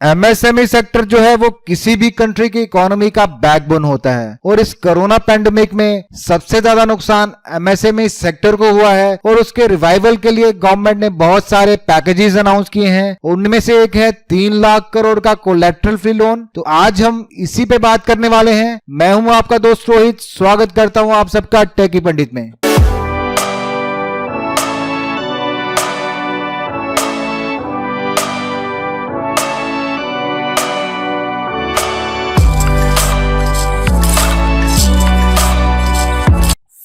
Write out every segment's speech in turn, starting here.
MSME sector जो है वो किसी भी कंट्री की इकोनॉमी का बैकबोन होता है और इस कोरोना पैंडेमिक में सबसे ज्यादा नुकसान एमएसएमई सेक्टर को हुआ है और उसके रिवाइवल के लिए गवर्नमेंट ने बहुत सारे पैकेजेस अनाउंस किए हैं। उनमें से एक है 3 लाख करोड़ का कोलैटरल फ्री लोन। तो आज हम इसी पे बात करने वाले हैं। मैं हूं आपका दोस्त रोहित, स्वागत करता हूं आप सबका टेकी पंडित में।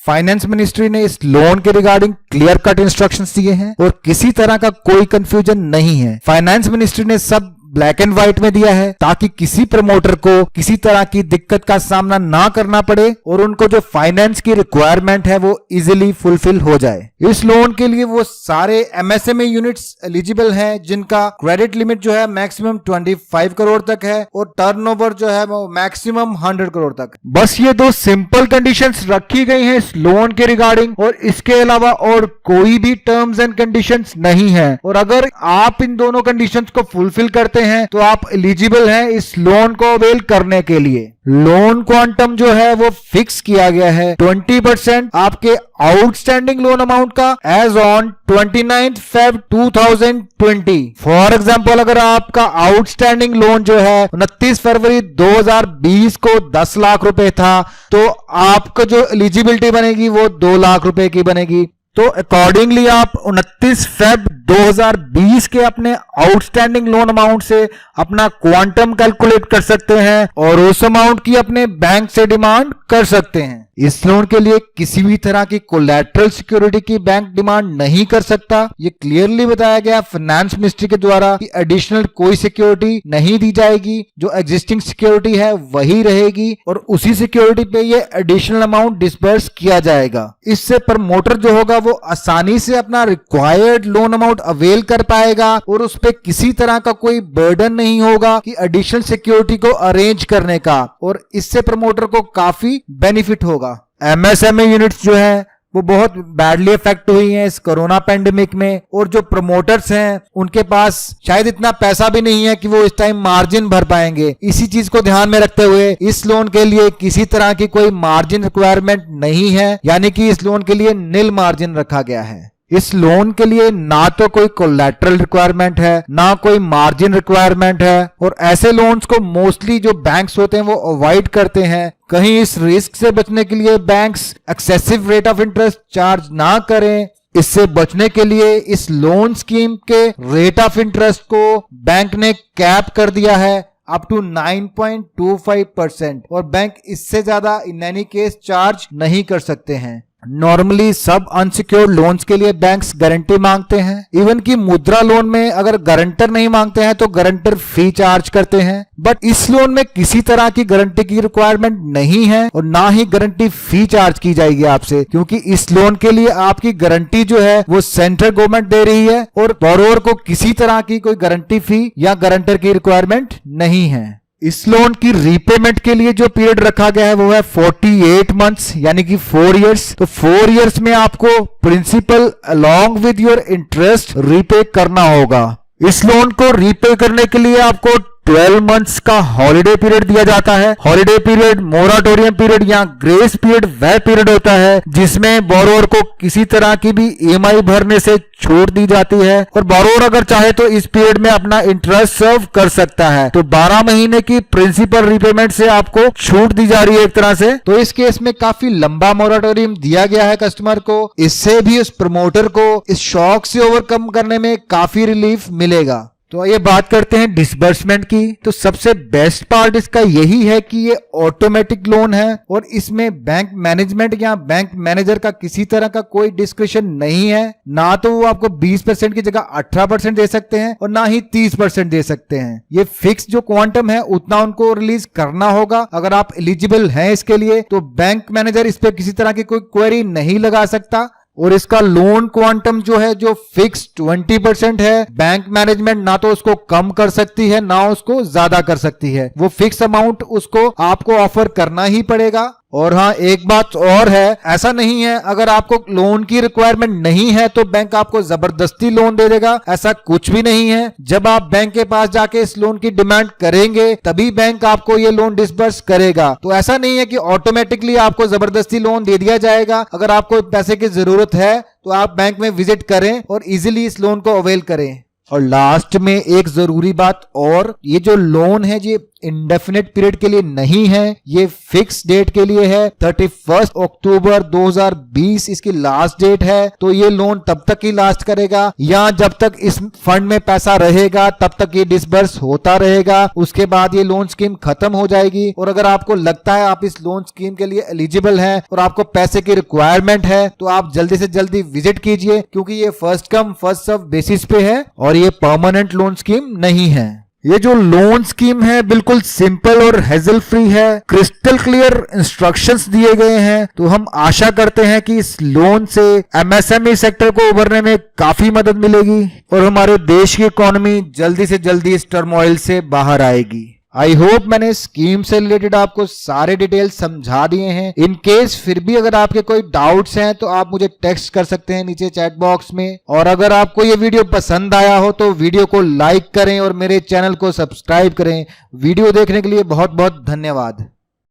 फाइनेंस मिनिस्ट्री ने इस लोन के रिगार्डिंग क्लियर कट इंस्ट्रक्शंस दिए हैं और किसी तरह का कोई कंफ्यूजन नहीं है। फाइनेंस मिनिस्ट्री ने सब ब्लैक एंड व्हाइट में दिया है ताकि किसी प्रमोटर को किसी तरह की दिक्कत का सामना ना करना पड़े और उनको जो फाइनेंस की रिक्वायरमेंट है वो इजीली फुलफिल हो जाए। इस लोन के लिए वो सारे एमएसएमई यूनिट्स एलिजिबल हैं जिनका क्रेडिट लिमिट जो है मैक्सिमम 25 करोड़ तक है और टर्नओवर जो है वो मैक्सिमम 100 करोड़ तक। बस ये दो सिंपल कंडीशंस रखी गई हैं इस लोन के रिगार्डिंग और इसके अलावा और कोई भी टर्म्स एंड कंडीशंस नहीं है। और अगर आप इन दोनों कंडीशंस को फुलफिल करते हैं तो आप एलिजिबल हैं इस लोन को अवेल करने के लिए। लोन क्वांटम जो है वो फिक्स किया गया है 20% आपके आउटस्टैंडिंग लोन अमाउंट का as on 29 Feb 2020। For example अगर आपका आउटस्टैंडिंग लोन जो है 29 फरवरी 2020 को 10 लाख रुपए था तो आपको जो एलिजिबिलिटी बनेगी वो 2 लाख रुपए की बनेगी। तो अकॉर्डिंगली आप 29 फेब 2020 के अपने आउटस्टैंडिंग लोन अमाउंट से अपना क्वांटम कैलकुलेट कर सकते हैं और उस अमाउंट की अपने बैंक से डिमांड कर सकते हैं। इस लोन के लिए किसी भी तरह की कोलैटरल सिक्योरिटी की बैंक डिमांड नहीं कर सकता। ये क्लियरली बताया गया फाइनेंस मिनिस्ट्री के द्वारा कि एडिशनल कोई सिक्योरिटी नहीं दी जाएगी, जो एग्जिस्टिंग सिक्योरिटी है वही रहेगी और उसी सिक्योरिटी पे ये एडिशनल अमाउंट डिसबर्स किया जाएगा। इससे प्रमोटर जो होगा वो आसानी से अपना रिक्वायर्ड लोन अमाउंट अवेल कर पाएगा और उस पे किसी तरह का कोई बर्डन नहीं होगा कि एडिशनल सिक्योरिटी को अरेंज करने का, और इससे प्रमोटर को काफी बेनिफिट होगा। एमएसएमई यूनिट्स जो है वो बहुत बैडली इफेक्ट हुई हैं इस कोरोना पैंडेमिक में और जो प्रमोटर्स हैं उनके पास शायद इतना पैसा भी नहीं है कि वो इस टाइम मार्जिन भर पाएंगे। इसी चीज को ध्यान में रखते हुए इस लोन के लिए किसी तरह की कोई मार्जिन रिक्वायरमेंट नहीं है, यानी कि इस लोन के लिए नील मार्जिन रखा गया है। इस लोन के लिए ना तो कोई कोलैटरल रिक्वायरमेंट है ना कोई मार्जिन रिक्वायरमेंट है और ऐसे लोन्स को मोस्टली जो बैंक्स होते हैं वो अवॉइड करते हैं। कहीं इस रिस्क से बचने के लिए banks excessive rate of interest charge ना करें। इससे बचने के लिए इस लोन स्कीम के रेट ऑफ इंटरेस्ट को बैंक ने कैप कर दिया है अप टू 9.25% और बैंक इससे ज्यादा इन एनी केस चार्ज नहीं कर सकते हैं। नॉर्मली सब अनसिक्योर्ड लोन्स के लिए बैंक्स गारंटी मांगते हैं। इवन कि मुद्रा लोन में अगर गारंटर नहीं मांगते हैं तो गारंटर फी चार्ज करते हैं, बट इस लोन में किसी तरह की गारंटी की रिक्वायरमेंट नहीं है और ना ही गारंटी फी चार्ज की जाएगी आपसे, क्योंकि इस लोन के लिए आपकी गारंटी जो है वो सेंट्रल गवर्नमेंट दे रही है और बोरोवर को किसी तरह की कोई गारंटी फी या गारंटर की रिक्वायरमेंट नहीं है। इस लोन की रीपेमेंट के लिए जो पीरियड रखा गया है वो है 48 मंथ्स यानी कि 4 इयर्स। तो 4 इयर्स में आपको principal along with your interest repay करना होगा। इस लोन को रीपे करने के लिए आपको 12 मंथ्स का हॉलिडे पीरियड दिया जाता है। हॉलिडे पीरियड, मोराटोरियम पीरियड या ग्रेस पीरियड वह पीरियड होता है जिसमें बोरोवर को किसी तरह की भी ईएमआई भरने से छूट दी जाती है और बोरोवर अगर चाहे तो इस पीरियड में अपना इंटरेस्ट सर्व कर सकता है। तो 12 महीने की प्रिंसिपल रीपेमेंट से आपको छूट दी जा रही है एक तरह से। तो इस केस में काफी लंबा मोराटोरियम दिया गया है कस्टमर को। इससे भी उस प्रमोटर को इस शॉक से ओवरकम करने में काफी रिलीफ मिलेगा। तो ये बात करते हैं डिसबर्समेंट की। तो सबसे बेस्ट पार्ट इसका यही है कि ये ऑटोमेटिक लोन है और इसमें बैंक मैनेजमेंट या बैंक मैनेजर का किसी तरह का कोई डिस्क्रिप्शन नहीं है। ना तो वो आपको 20% की जगह 18% दे सकते हैं और ना ही 30% दे सकते हैं। ये फिक्स जो क्वांटम है उतना उनको रिलीज करना होगा। अगर आप एलिजिबल हैं इसके लिए तो बैंक मैनेजर इस पे किसी तरह की कोई क्वेरी नहीं लगा सकता। और इसका लोन क्वांटम जो है जो फिक्स 20% है, बैंक मैनेजमेंट ना तो उसको कम कर सकती है ना उसको ज्यादा कर सकती है। वो फिक्स अमाउंट उसको आपको ऑफर करना ही पड़ेगा। और हाँ, एक बात और है, ऐसा नहीं है अगर आपको लोन की रिक्वायरमेंट नहीं है तो बैंक आपको जबरदस्ती लोन दे देगा, ऐसा कुछ भी नहीं है। जब आप बैंक के पास जाके इस लोन की डिमांड करेंगे तभी बैंक आपको ये लोन डिसबर्स करेगा। तो ऐसा नहीं है कि ऑटोमेटिकली आपको जबरदस्ती लोन दे दिया जाएगा। अगर आपको पैसे की जरूरत है तो आप बैंक में विजिट करें और इजीली इस लोन को अवेल करें। और लास्ट में एक जरूरी बात और, ये जो लोन है ये इंडेफिनिट पीरियड के लिए नहीं है, ये फिक्स डेट के लिए है। 31 अक्टूबर 2020 इसकी लास्ट डेट है। तो ये लोन तब तक ही लास्ट करेगा, या जब तक इस फंड में पैसा रहेगा तब तक ये डिसबर्स होता रहेगा। उसके बाद ये लोन स्कीम खत्म हो जाएगी। और अगर आपको लगता है आप इस लोन स्कीम के लिए एलिजिबल हैं और आपको पैसे की रिक्वायरमेंट है तो आप जल्दी से जल्दी विजिट कीजिए, क्योंकि ये first come first serve basis पे है और ये परमानेंट लोन स्कीम नहीं है। ये जो लोन स्कीम है बिल्कुल सिंपल और हेजल फ्री है, क्रिस्टल क्लियर इंस्ट्रक्शंस दिए गए हैं। तो हम आशा करते हैं कि इस लोन से एमएसएमई सेक्टर को उभरने में काफी मदद मिलेगी और हमारे देश की इकोनॉमी जल्दी से जल्दी इस टर्मोइल से बाहर आएगी। आई होप मैंने स्कीम से रिलेटेड आपको सारे डिटेल्स समझा दिए हैं। इन केस फिर भी अगर आपके कोई डाउट्स हैं तो आप मुझे टेक्स्ट कर सकते हैं नीचे चैट बॉक्स में। और अगर आपको ये वीडियो पसंद आया हो तो वीडियो को लाइक करें और मेरे चैनल को सब्सक्राइब करें। वीडियो देखने के लिए बहुत बहुत धन्यवाद।